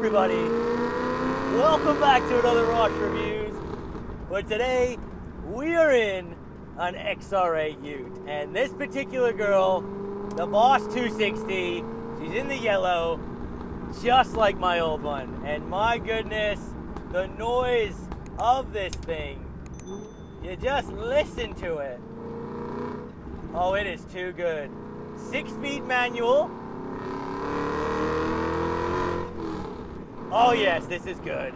everybody, welcome back to another Rosh Reviews, where today we are in an XR8 Ute, and this particular girl, the Boss 260, she's in the yellow, just like my old one, and my goodness, the noise of this thing, you just listen to it. Oh, it is too good. 6-speed manual. Oh yes, this is good.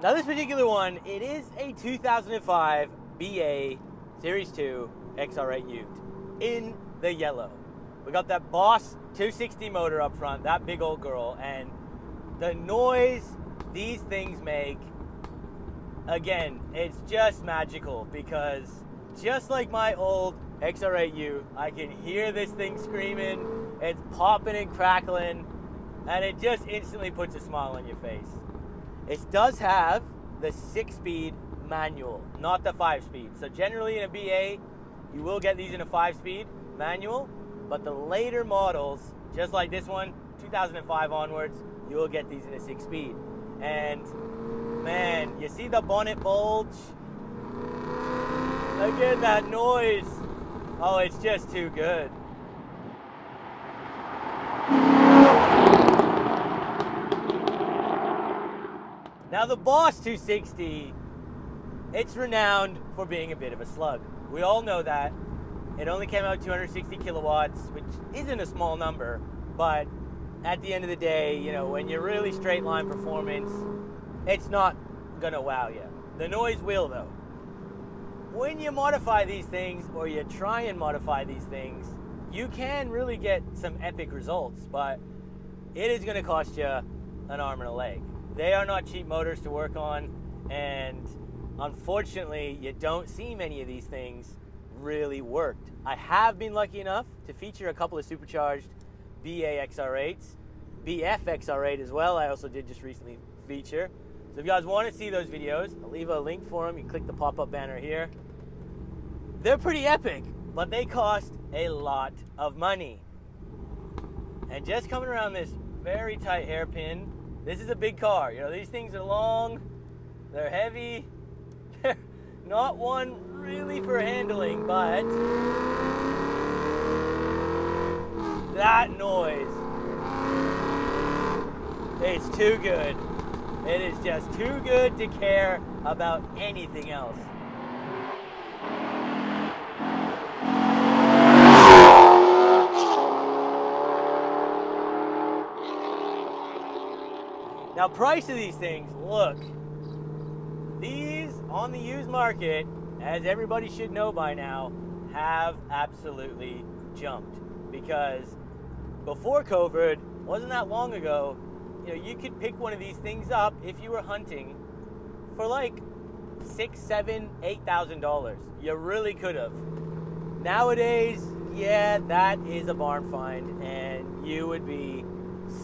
Now this particular one, it is a 2005 BA Series 2 XR8 Ute in the yellow. We got that Boss 260 motor up front, that big old girl, and the noise these things make, again, it's just magical, because just like my old XR8 Ute, I can hear this thing screaming, it's popping and crackling, and it just instantly puts a smile on your face. It does have the 6-speed manual, not the 5-speed. So generally in a BA, you will get these in a 5-speed manual, but the later models, just like this one, 2005 onwards, you will get these in a 6-speed. And man, you see the bonnet bulge? Again, that noise. Oh, it's just too good. Now the Boss 260, it's renowned for being a bit of a slug. We all know that. It only came out 260 kilowatts, which isn't a small number, but at the end of the day, you know, when you're really straight line performance, it's not gonna wow you. The noise will though. When you modify these things, or you try and modify these things, you can really get some epic results, but it is gonna cost you an arm and a leg. They are not cheap motors to work on, and unfortunately, you don't see many of these things really worked. I have been lucky enough to feature a couple of supercharged BA XR8s, BF XR8 as well, I also did just recently feature. So if you guys want to see those videos, I'll leave a link for them. You can click the pop-up banner here. They're pretty epic, but they cost a lot of money. And just coming around this very tight hairpin, this is a big car. You know, these things are long, they're heavy, they're not one really for handling, but that noise, it's too good. It is just too good to care about anything else. Now, price of these things, look, these on the used market, as everybody should know by now, have absolutely jumped, because before COVID, wasn't that long ago, you know, you could pick one of these things up if you were hunting for like $6,000, $7,000, $8,000. You really could have. Nowadays, yeah, that is a barn find, and you would be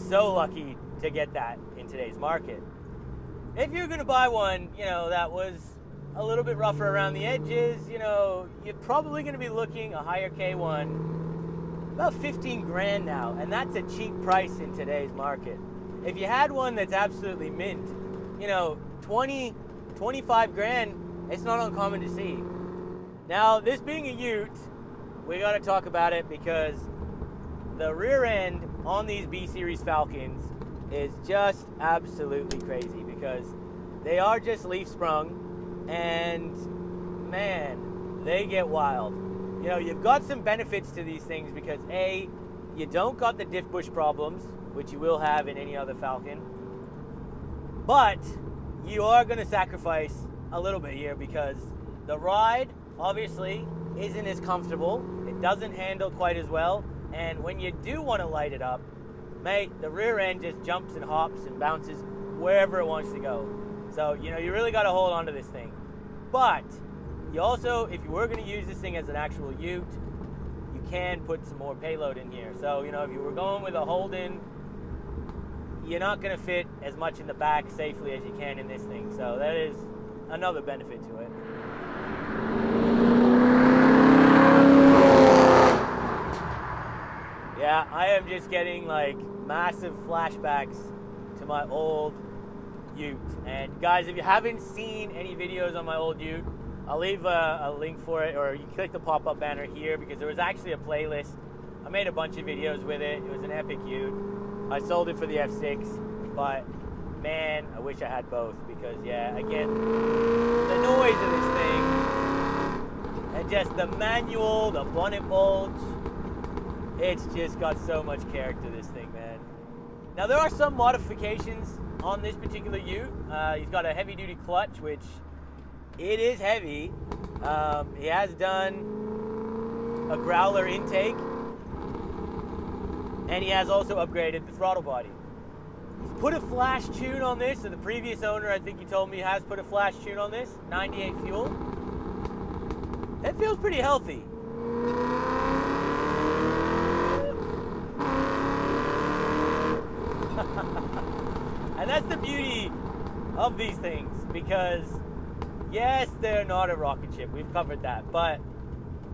so lucky to get that in today's market. If you're gonna buy one, you know, that was a little bit rougher around the edges, you know, you're probably gonna be looking a higher K one, about 15 grand now, and that's a cheap price in today's market. If you had one that's absolutely mint, you know, 20, 25 grand, it's not uncommon to see. Now, this being a Ute, we gotta talk about it, because the rear end on these B Series Falcons is just absolutely crazy, because they are just leaf sprung, and man, they get wild. You know, you've got some benefits to these things, because A, you don't got the diff bush problems, which you will have in any other Falcon, but you are going to sacrifice a little bit here, because the ride obviously isn't as comfortable, it doesn't handle quite as well, and when you do want to light it up, mate, the rear end just jumps and hops and bounces wherever it wants to go. So, you know, you really got to hold on to this thing. But you also, if you were going to use this thing as an actual Ute, you can put some more payload in here. So, you know, if you were going with a Holden, you're not going to fit as much in the back safely as you can in this thing. So that is another benefit to it. Yeah, I am just getting like massive flashbacks to my old Ute. And guys, if you haven't seen any videos on my old Ute, I'll leave a link for it, or you can click the pop-up banner here, because there was actually a playlist. I made a bunch of videos with it. It was an epic Ute. I sold it for the F6, but man, I wish I had both, because yeah, again, the noise of this thing, and just the manual, the bonnet bulge, it's just got so much character, this thing, man. Now there are some modifications on this particular Ute. He's got a heavy-duty clutch, which it is heavy. He has done a growler intake, and he has also upgraded the throttle body. He's put a flash tune on this, so the previous owner, I think he told me, has put a flash tune on this, 98 fuel. It feels pretty healthy. And that's the beauty of these things, because yes, they're not a rocket ship, we've covered that, but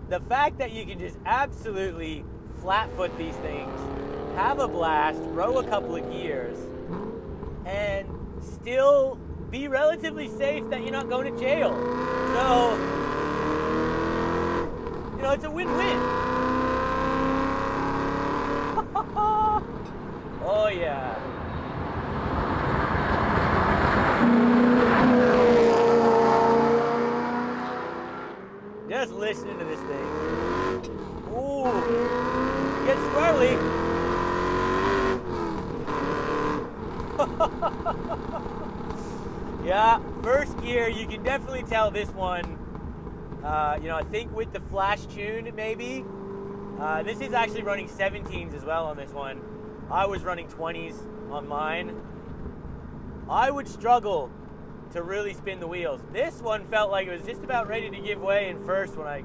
the fact that you can just absolutely flat foot these things, have a blast, row a couple of gears, and still be relatively safe that you're not going to jail. So, you know, it's a win-win. Oh yeah. Just listening to this thing. Ooh, it gets swirly. Yeah, first gear, you can definitely tell this one, you know, I think with the flash tune, maybe. This is actually running 17s as well on this one. I was running 20s on mine. I would struggle to really spin the wheels. This one felt like it was just about ready to give way in first when I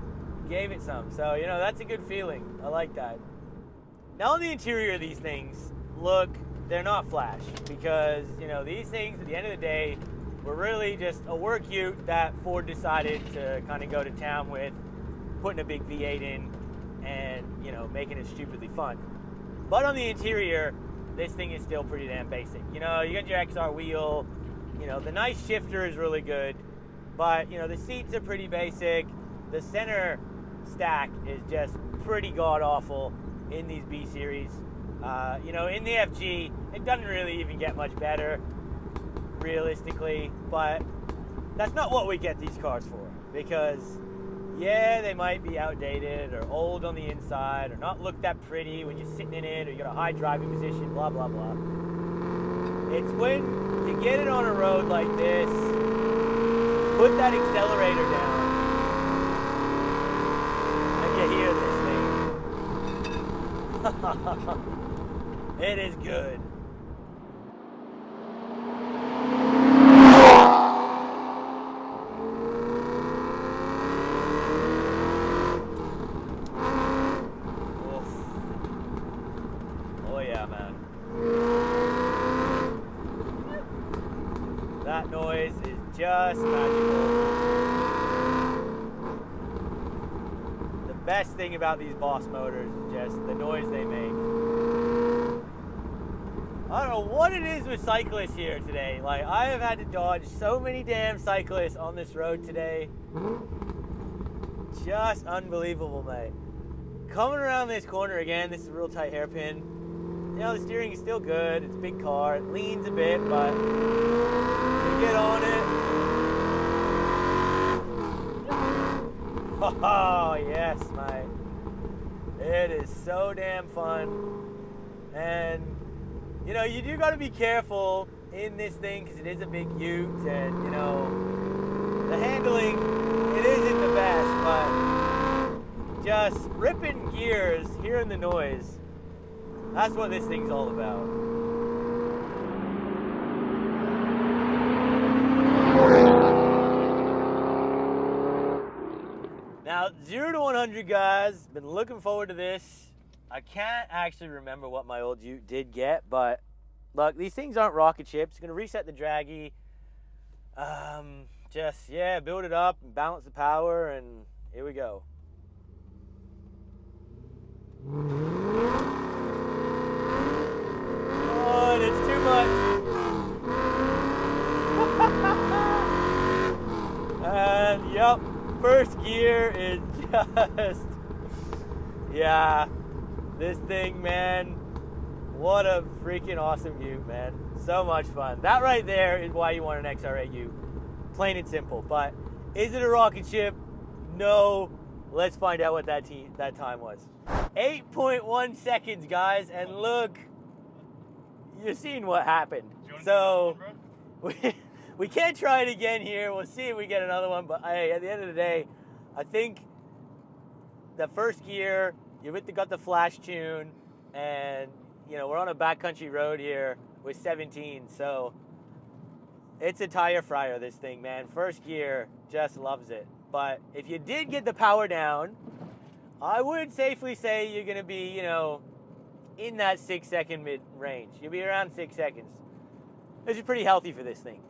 gave it some. So, you know, that's a good feeling. I like that. Now on the interior of these things, look, they're not flash, because, you know, these things at the end of the day were really just a work Ute that Ford decided to kind of go to town with, putting a big V8 in and, you know, making it stupidly fun. But on the interior, this thing is still pretty damn basic. You know, you got your XR wheel, you know, the nice shifter is really good, but, you know, the seats are pretty basic. The center stack is just pretty god-awful in these B series. You know, in the FG, it doesn't really even get much better, realistically, but that's not what we get these cars for, because, yeah, they might be outdated or old on the inside or not look that pretty when you're sitting in it or you got a high driving position, blah, blah, blah. It's when you get it on a road like this, put that accelerator down, and you hear this thing. It is good. Oof. Oh yeah, man. That noise is just magical. The best thing about these Boss motors is just the noise they make. I don't know what it is with cyclists here today. Like, I have had to dodge so many damn cyclists on this road today. Just unbelievable, mate. Coming around this corner again, this is a real tight hairpin. You know, the steering is still good. It's a big car. It leans a bit, but you get on it. Oh, yes, mate. It is so damn fun. And you know, you do got to be careful in this thing because it is a big Ute, and, you know, the handling, it isn't the best, but just ripping gears, hearing the noise, that's what this thing's all about. Now, 0 to 100, guys, been looking forward to this. I can't actually remember what my old Ute did get, but look, these things aren't rocket ships. Going to reset the draggy. Just, yeah, build it up and balance the power, and here we go. First gear is just, yeah, this thing, man, what a freaking awesome Ute, man. So much fun. That right there is why you want an XR8 Ute. Plain and simple. But is it a rocket ship? No. Let's find out what that time was. 8.1 seconds, guys, and look, you're seeing what happened. So we can't try it again here. We'll see if we get another one, but hey, at the end of the day, I think the first gear, you got the flash tune, and you know, we're on a backcountry road here with 17, so it's a tire fryer, this thing, man. First gear, just loves it. But if you did get the power down, I would safely say you're gonna be, you know, in that 6-second mid-range. You'll be around 6 seconds. This is pretty healthy for this thing.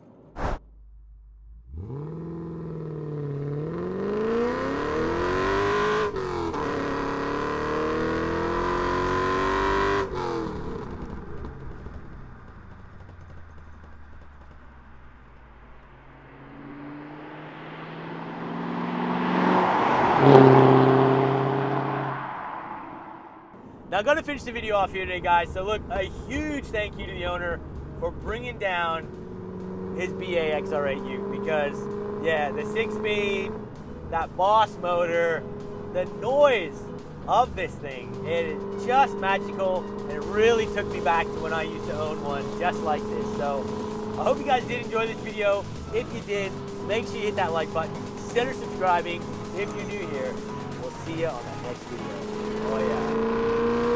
Now, I'm going to finish the video off here today, guys. So, look, a huge thank you to the owner for bringing down his BA XR8 Ute because, yeah, the 6-speed, that Boss motor, the noise of this thing, it is just magical, and it really took me back to when I used to own one just like this. So, I hope you guys did enjoy this video. If you did, make sure you hit that like button. Consider subscribing if you're new here. We'll see you on the next video. Oh, yeah.